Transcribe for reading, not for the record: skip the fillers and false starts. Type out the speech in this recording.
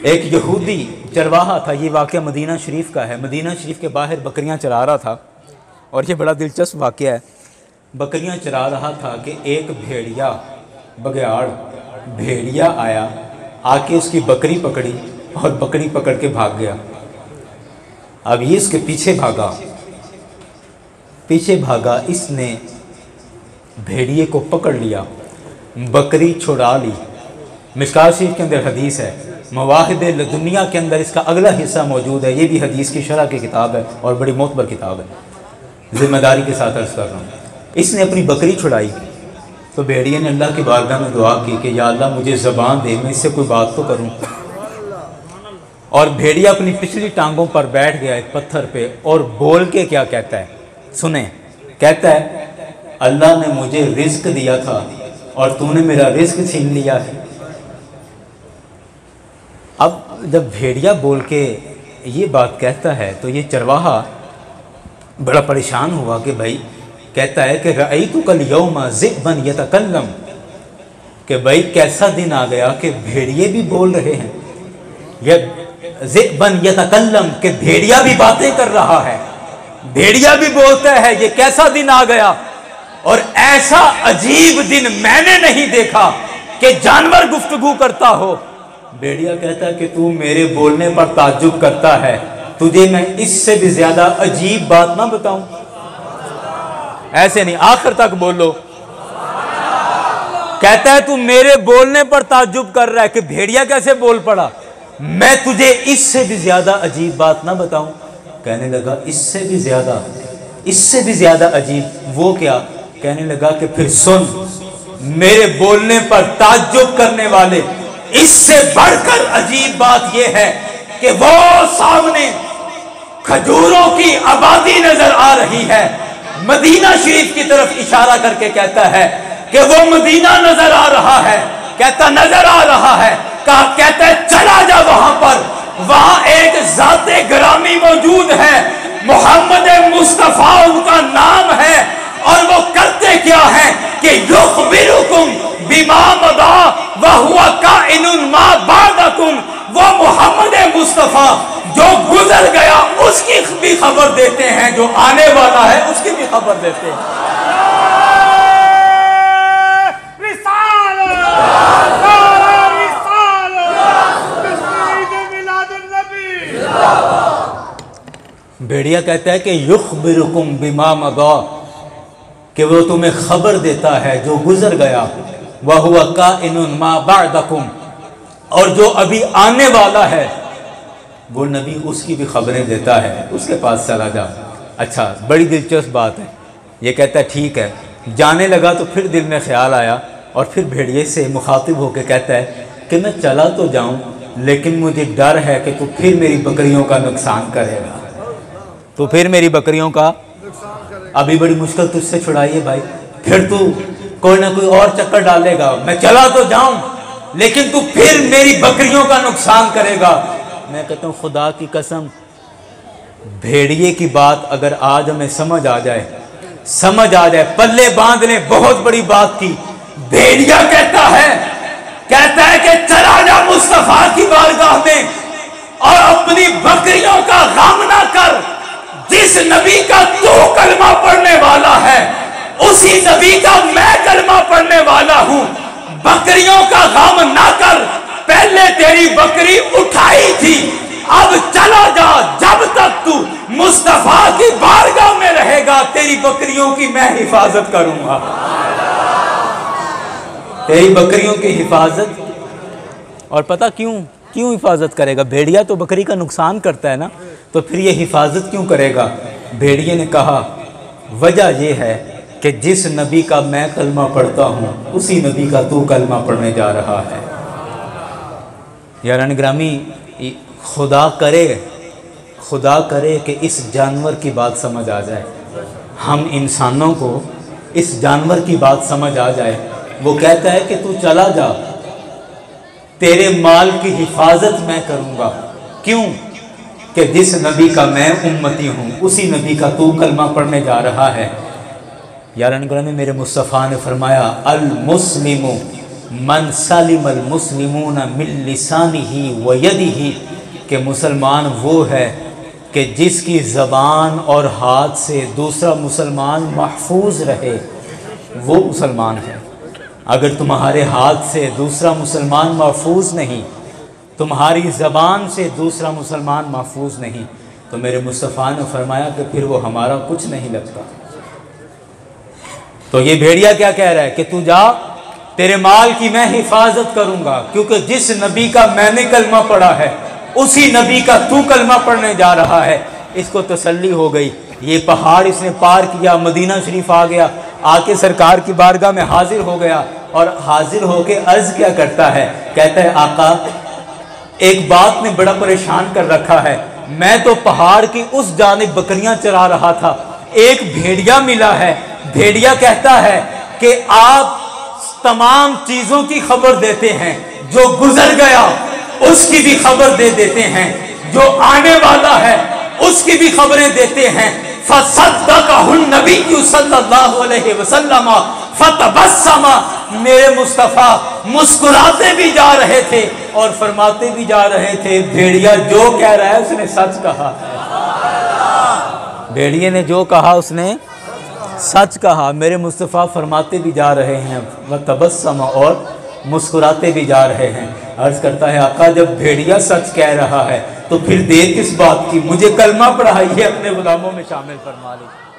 एक यहूदी चरवाहा था। ये वाक़या मदीना शरीफ का है। मदीना शरीफ के बाहर बकरियां चरा रहा था और ये बड़ा दिलचस्प वाक़या है। बकरियां चरा रहा था कि एक भेड़िया बघियाड़ भेड़िया आया, आके उसकी बकरी पकड़ी और बकरी पकड़ के भाग गया। अब ये इसके पीछे भागा, इसने भेड़िए को पकड़ लिया, बकरी छुड़ा ली। मिशकात शरीफ के अंदर हदीस है, मवाहिब दुनिया के अंदर इसका अगला हिस्सा मौजूद है। ये भी हदीस की शरह की किताब है और बड़ी मोतबर किताब है। ज़िम्मेदारी के साथ अर्ज़ कर रहा हूँ। इसने अपनी बकरी छुड़ाई तो भेड़िए ने अल्लाह की बारगाह में दुआ की कि या अल्लाह मुझे ज़बान दे, मैं इससे कोई बात तो करूँ। और भेड़िया अपनी पिछली टांगों पर बैठ गया एक पत्थर पे और बोल के क्या कहता है, सुने। कहता है अल्लाह ने मुझे रिज़्क दिया था और तूने मेरा रिज़्क छीन लिया है। अब जब भेड़िया बोल के ये बात कहता है तो ये चरवाहा बड़ा परेशान हुआ कि भाई, कहता है कि रअयतु कल यौमा ज़िबन यतकल्लम, कि भाई कैसा दिन आ गया कि भेड़िए भी बोल रहे हैं। यह ज़िबन यतकल्लम कि भेड़िया भी बातें कर रहा है, भेड़िया भी बोलता है। ये कैसा दिन आ गया और ऐसा अजीब दिन मैंने नहीं देखा कि जानवर गुफ्तगू करता हो। भेड़िया कहता है कि तू मेरे बोलने पर ताज्जुब करता है, तुझे मैं इससे भी ज्यादा अजीब बात ना बताऊं। ऐसे नहीं, आखिर तक बोलो। कहता है तू मेरे बोलने पर ताज्जुब कर रहा है कि भेड़िया कैसे बोल पड़ा, मैं तुझे इससे भी ज्यादा अजीब बात ना बताऊं। कहने लगा इससे भी ज्यादा अजीब। वो क्या? कहने लगा कि फिर सुन, मेरे बोलने पर ताज्जुब करने वाले, इससे बढ़कर अजीब बात यह है कि वो सामने खजूरों की आबादी नजर आ रही है। मदीना शरीफ की तरफ इशारा करके कहता है कि वो मदीना नजर आ रहा है। कहता नजर आ रहा है, कहा, कहता है चला जा वहां पर, वहां एक ज़ाते ग्रामी मौजूद है, मोहम्मद मुस्तफा उनका नाम है। और वो करते क्या है कि युखबिरुकुम बिमा मदा व हुवा काइनुन मा बादकुम, वो मोहम्मद मुस्तफा जो गुजर गया उसकी भी खबर देते हैं, जो आने वाला है उसकी भी खबर देते हैं। भेड़िया कहता है कि युखबिरुकुम बिमा मदा, कि वो तुम्हें खबर देता है जो गुजर गया, वह हुआ काइनुन मा बादकुम, और जो अभी आने वाला है वो नबी उसकी भी खबरें देता है, उसके पास चला जा। अच्छा, बड़ी दिलचस्प बात है। ये कहता है ठीक है। जाने लगा तो फिर दिल में ख्याल आया और फिर भेड़िए से मुखातिब होकर कहता है कि मैं चला तो जाऊं, लेकिन मुझे डर है कि तू फिर मेरी बकरियों का नुकसान करेगा। तो फिर मेरी बकरियों का अभी बड़ी मुश्किल तुझसे छुड़ाई है भाई, फिर तू कोई ना कोई और चक्कर डालेगा। मैं चला तो जाऊं लेकिन तू फिर मेरी बकरियों का नुकसान करेगा। मैं कहता हूं खुदा की कसम, भेड़िए की बात अगर आज हमें समझ आ जाए, पल्ले बांध ले, बहुत बड़ी बात की। भेड़िया कहता है कि चला जा मुस्तफा की बारगाह में और अपनी बकरियों का गम ना कर। जिस नबी का तू कलमा पढ़ने वाला है उसी नबी का मैं कलमा पढ़ने वाला हूं। बकरियों का गम ना कर, पहले तेरी बकरी उठाई थी, अब चला जा। जब तक तू मुस्तफा की बारगाह में रहेगा तेरी बकरियों की मैं हिफाजत करूंगा। तेरी बकरियों की हिफाजत। और पता क्यों हिफाजत करेगा? भेड़िया तो बकरी का नुकसान करता है ना, तो फिर ये हिफाजत क्यों करेगा? भेड़िए ने कहा वजह यह है कि जिस नबी का मैं कलमा पढ़ता हूँ उसी नबी का तू कलमा पढ़ने जा रहा है। यारान ग्रामी, खुदा करे कि इस जानवर की बात समझ आ जाए, हम इंसानों को इस जानवर की बात समझ आ जाए। वो कहता है कि तू चला जा, तेरे माल की हिफाजत मैं करूँगा। क्यों? कि जिस नबी का मैं उम्मती हूँ उसी नबी का तू कलमा पढ़ने जा रहा है। यारान ग्रामी, मेरे मुस्तफ़ा ने फरमाया अल मुस्लिमु मन सलिमल मुस्लिमून मिन लिसानिही व यदिही, कि मुसलमान वो है कि जिसकी ज़बान और हाथ से दूसरा मुसलमान महफूज रहे, वो मुसलमान है। अगर तुम्हारे हाथ से दूसरा मुसलमान महफूज नहीं, तुम्हारी ज़बान से दूसरा मुसलमान महफूज नहीं, तो मेरे मुस्तफ़ा ने फरमाया कि फिर वो हमारा कुछ नहीं लगता। तो ये भेड़िया क्या कह रहा है कि तू जा, तेरे माल की मैं हिफाजत करूंगा, क्योंकि जिस नबी का मैंने कलमा पढ़ा है उसी नबी का तू कलमा पढ़ने जा रहा है। इसको तसल्ली हो गई। ये पहाड़ इसने पार किया, मदीना शरीफ आ गया, आके सरकार की बारगाह में हाजिर हो गया और हाजिर होके अर्ज क्या करता है, कहता है आका एक बात ने बड़ा परेशान कर रखा है, मैं तो पहाड़ की उस जानिब बकरियां चरा रहा था, एक भेड़िया मिला है, भेड़िया कहता है कि आप तमाम चीजों की खबर देते हैं, जो गुजर गया उसकी भी खबर दे देते हैं, जो आने वाला है उसकी भी खबरें देते हैं। फसद्दक़हुन नबी सल्लल्लाहु अलैहि वसल्लम फतबस्समा, मेरे मुस्तफ़ा मुस्कुराते भी जा रहे थे और फरमाते भी जा रहे थे, भेड़िया जो कह रहा है उसने सच कहा। भेड़िए ने जो कहा उसने सच कहा। मेरे मुस्तफ़ा फरमाते भी जा रहे हैं, वह तबस्सम, और मुस्कुराते भी जा रहे हैं। अर्ज करता है आका जब भेड़िया सच कह रहा है तो फिर देर किस बात की, मुझे कलमा पढ़ाइए, अपने गुलामों में शामिल फरमा लीजिए।